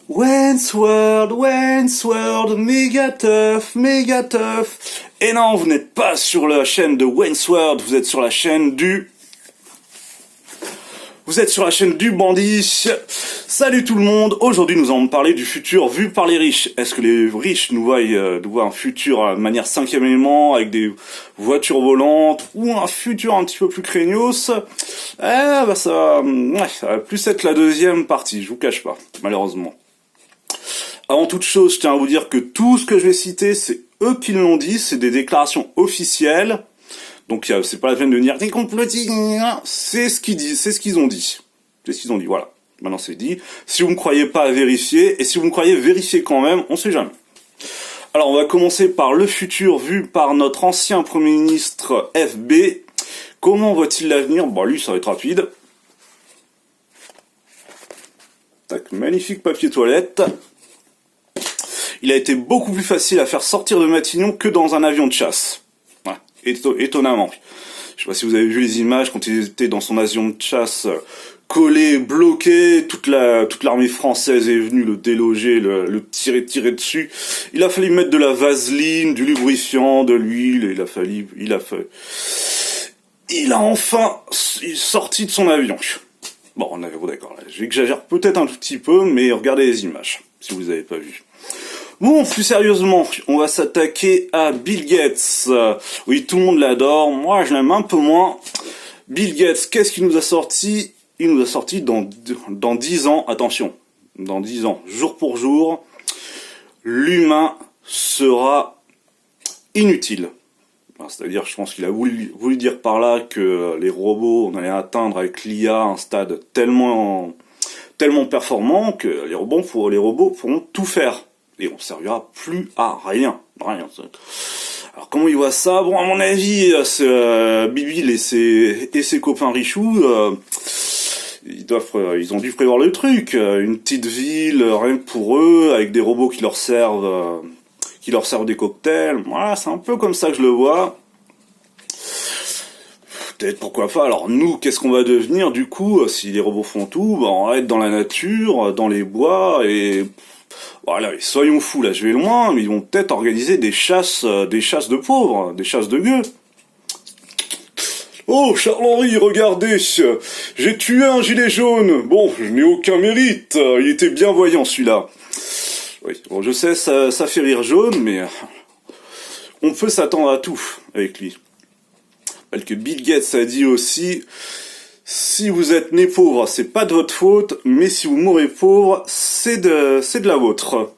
Wayne's World, méga tough, méga tough. Et non, vous n'êtes pas sur la chaîne de Wayne's World, vous êtes sur la chaîne du... Vous êtes sur la chaîne du bandit. Salut tout le monde, aujourd'hui nous allons parler du futur vu par les riches. Est-ce que les riches nous voient un futur de manière cinquième élément, avec des voitures volantes, ou un futur un petit peu plus craignos? Ça va plus être la deuxième partie, je vous cache pas, malheureusement. Avant toute chose, je tiens à vous dire que tout ce que je vais citer, c'est eux qui l'ont dit, c'est des déclarations officielles. Donc c'est pas la peine de dire t'es complotiste, c'est ce qu'ils disent, c'est ce qu'ils ont dit. C'est ce qu'ils ont dit, voilà. Maintenant c'est dit. Si vous me croyez pas, vérifiez. Et si vous me croyez, vérifiez quand même, on sait jamais. Alors on va commencer par le futur vu par notre ancien Premier ministre FB. Comment voit-il l'avenir? Bon lui ça va être rapide. Tac, magnifique papier toilette. Il a été beaucoup plus facile à faire sortir de Matignon que dans un avion de chasse. Voilà. Étonnamment. Je sais pas si vous avez vu les images quand il était dans son avion de chasse, collé, bloqué, toute l'armée française est venue le déloger, le tirer dessus. Il a fallu mettre de la vaseline, du lubrifiant, de l'huile, il a enfin sorti de son avion. Bon, d'accord, j'exagère peut-être un tout petit peu, mais regardez les images, si vous n'avez pas vu. Bon, plus sérieusement, on va s'attaquer à Bill Gates. Oui, tout le monde l'adore, moi je l'aime un peu moins. Bill Gates, qu'est-ce qu'il nous a sorti? Il nous a sorti dans 10 ans, attention, dans 10 ans, jour pour jour, l'humain sera inutile. C'est-à-dire, je pense qu'il a voulu dire par là que les robots, on allait atteindre avec l'IA un stade tellement performant que les robots pourront tout faire. Et on ne servira plus à rien. Alors comment il voit ça? Bon, à mon avis, Bibi et ses copains richoux, ils ont dû prévoir le truc. Une petite ville, rien que pour eux, avec des robots qui leur servent des cocktails. Voilà, c'est un peu comme ça que je le vois. Peut-être pourquoi pas. Alors nous, qu'est-ce qu'on va devenir du coup si les robots font tout? On va être dans la nature, dans les bois et... Voilà, soyons fous, là je vais loin, mais ils vont peut-être organiser des chasses de pauvres, des chasses de gueux. Oh, Charles-Henri, regardez, j'ai tué un gilet jaune. Bon, je n'ai aucun mérite, il était bien voyant celui-là. Oui, bon, je sais, ça fait rire jaune, mais on peut s'attendre à tout avec lui. Parce que Bill Gates a dit aussi... Si vous êtes né pauvre, c'est pas de votre faute, mais si vous mourrez pauvre, c'est de la vôtre.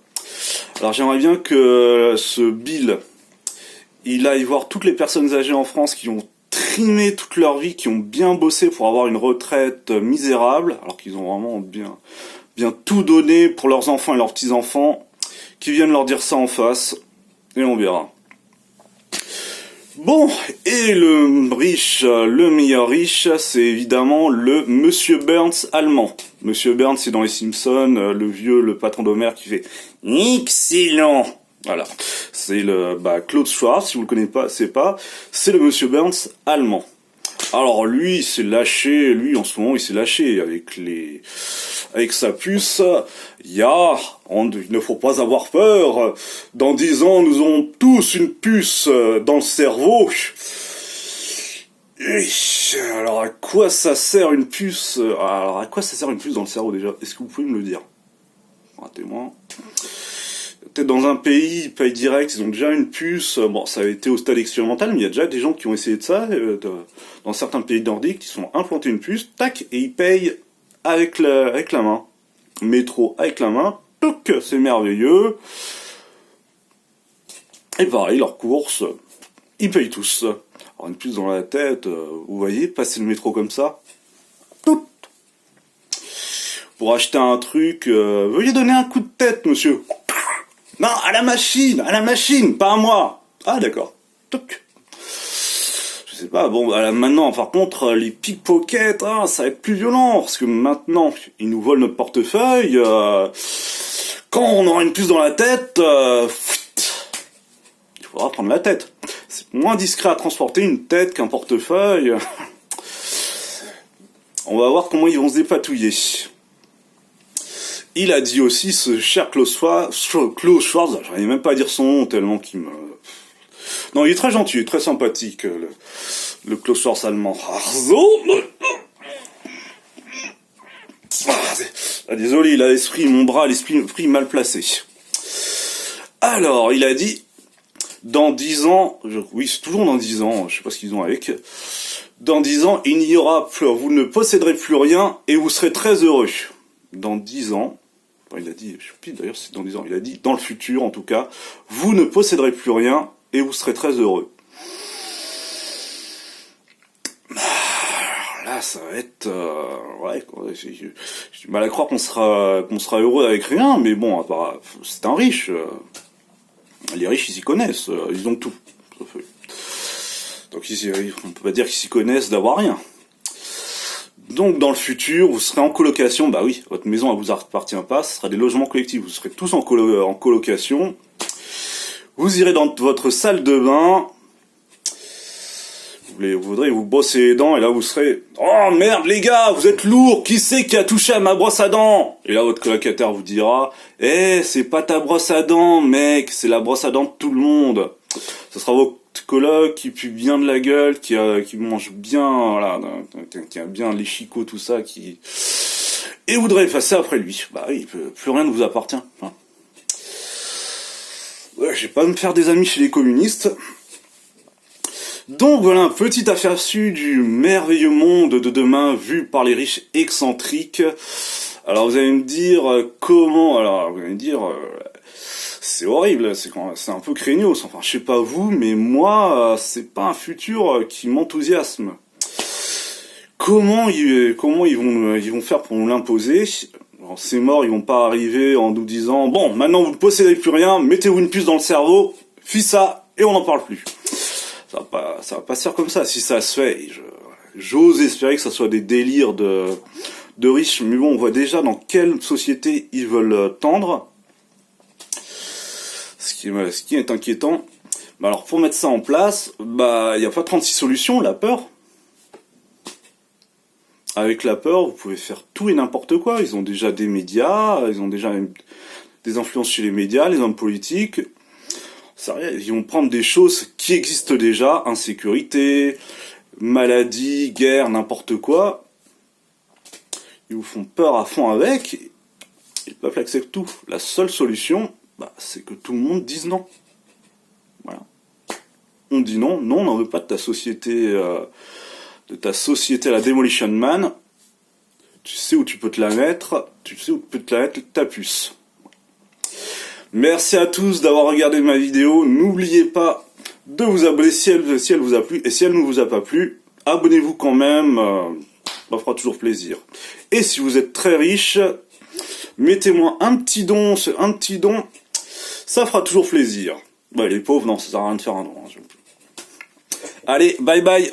Alors j'aimerais bien que ce Bill, il aille voir toutes les personnes âgées en France qui ont trimé toute leur vie, qui ont bien bossé pour avoir une retraite misérable, alors qu'ils ont vraiment bien tout donné pour leurs enfants et leurs petits-enfants, qui viennent leur dire ça en face, et on verra. Bon, et le meilleur riche, c'est évidemment le Monsieur Burns allemand. Monsieur Burns, c'est dans les Simpsons, le patron d'Homer qui fait « Excellent !» Voilà, c'est Claude Schwartz, si vous le connaissez pas, c'est le Monsieur Burns allemand. Alors lui, il s'est lâché, en ce moment, il s'est lâché avec sa puce. Il ne faut pas avoir peur. Dans 10 ans, nous aurons tous une puce dans le cerveau. Alors à quoi ça sert une puce? Alors à quoi ça sert une puce dans le cerveau déjà? Est-ce que vous pouvez me le dire? Ratez-moi. Peut-être dans un pays direct, ils ont déjà une puce. Bon, ça a été au stade expérimental, mais il y a déjà des gens qui ont essayé de ça. Dans certains pays nordiques, ils sont implantés une puce, tac, et ils payent avec la main. Métro avec la main, toc, c'est merveilleux. Et pareil, leurs courses, ils payent tous. Alors une puce dans la tête, vous voyez, passer le métro comme ça, tout. Pour acheter un truc, veuillez donner un coup de tête, monsieur. Non, à la machine, pas à moi. Ah, d'accord. Toc. Je sais pas, bon, maintenant, par contre, les pickpockets, ça va être plus violent, parce que maintenant, ils nous volent notre portefeuille, quand on aura une puce dans la tête, il faudra prendre la tête. C'est moins discret à transporter une tête qu'un portefeuille. On va voir comment ils vont se dépatouiller. il a dit aussi, ce cher Klaus Schwab, j'arrive même pas à dire son nom tellement qu'il me... Non, il est très gentil, très sympathique, le Klaus Schwab allemand. Désolé, il a mon bras, l'esprit mal placé. Alors, il a dit, dans 10 ans, oui, c'est toujours dans 10 ans, je sais pas ce qu'ils ont avec, dans 10 ans, il n'y aura plus, vous ne posséderez plus rien et vous serez très heureux. Dans 10 ans, enfin, il a dit, je sais plus d'ailleurs si c'est dans 10 ans, il a dit, dans le futur en tout cas, vous ne posséderez plus rien et vous serez très heureux. Là, ça va être, ouais, j'ai du mal à croire qu'on sera heureux avec rien, mais bon, c'est un riche. Les riches, ils s'y connaissent, ils ont tout. Donc on peut pas dire qu'ils s'y connaissent d'avoir rien. Donc dans le futur, vous serez en colocation, bah oui, votre maison elle vous appartient pas, ce sera des logements collectifs, vous serez tous en colocation. Vous irez dans votre salle de bain, vous voudrez vous brosser les dents, et là vous serez « Oh merde les gars, vous êtes lourds, qui c'est qui a touché à ma brosse à dents ?» Et là votre colocataire vous dira « Eh, c'est pas ta brosse à dents mec, c'est la brosse à dents de tout le monde. » Ce sera votre coloc qui pue bien de la gueule, qui mange bien, voilà, qui a bien les chicots, tout ça, et vous voudrez effacer après lui. Bah oui, plus rien ne vous appartient. Hein. Ouais, je vais pas me faire des amis chez les communistes. Donc voilà un petit aperçu du merveilleux monde de demain vu par les riches excentriques. Alors vous allez me dire comment... Alors vous allez me dire... c'est horrible, c'est un peu craignos. Enfin je sais pas vous, mais moi c'est pas un futur qui m'enthousiasme. Comment ils vont faire pour nous l'imposer? Alors, ces morts, ils vont pas arriver en nous disant « Bon, maintenant vous ne possédez plus rien, mettez-vous une puce dans le cerveau, fis ça, et on n'en parle plus. » Ça va pas se faire comme ça. Si ça se fait, j'ose espérer que ça soit des délires de riches. Mais bon, on voit déjà dans quelle société ils veulent tendre. Ce qui est inquiétant. Bah alors, pour mettre ça en place, bah, il n'y a pas 36 solutions, la peur. Avec la peur, vous pouvez faire tout et n'importe quoi. Ils ont déjà des médias, ils ont déjà des influences chez les médias, les hommes politiques. Ils vont prendre des choses qui existent déjà, insécurité, maladie, guerre, n'importe quoi. Ils vous font peur à fond avec, et le peuple accepte tout. La seule solution, bah, c'est que tout le monde dise non. Voilà. On dit non, on n'en veut pas de ta société à la Demolition Man. Tu sais où tu peux te la mettre, tu sais où peut te la mettre ta puce. Merci à tous d'avoir regardé ma vidéo. N'oubliez pas de vous abonner si elle vous a plu. Et si elle ne vous a pas plu, abonnez-vous quand même. Ça fera toujours plaisir. Et si vous êtes très riche, mettez-moi un petit don. Ça fera toujours plaisir. Bah, les pauvres, non, ça sert à rien de faire un don. Allez, bye bye.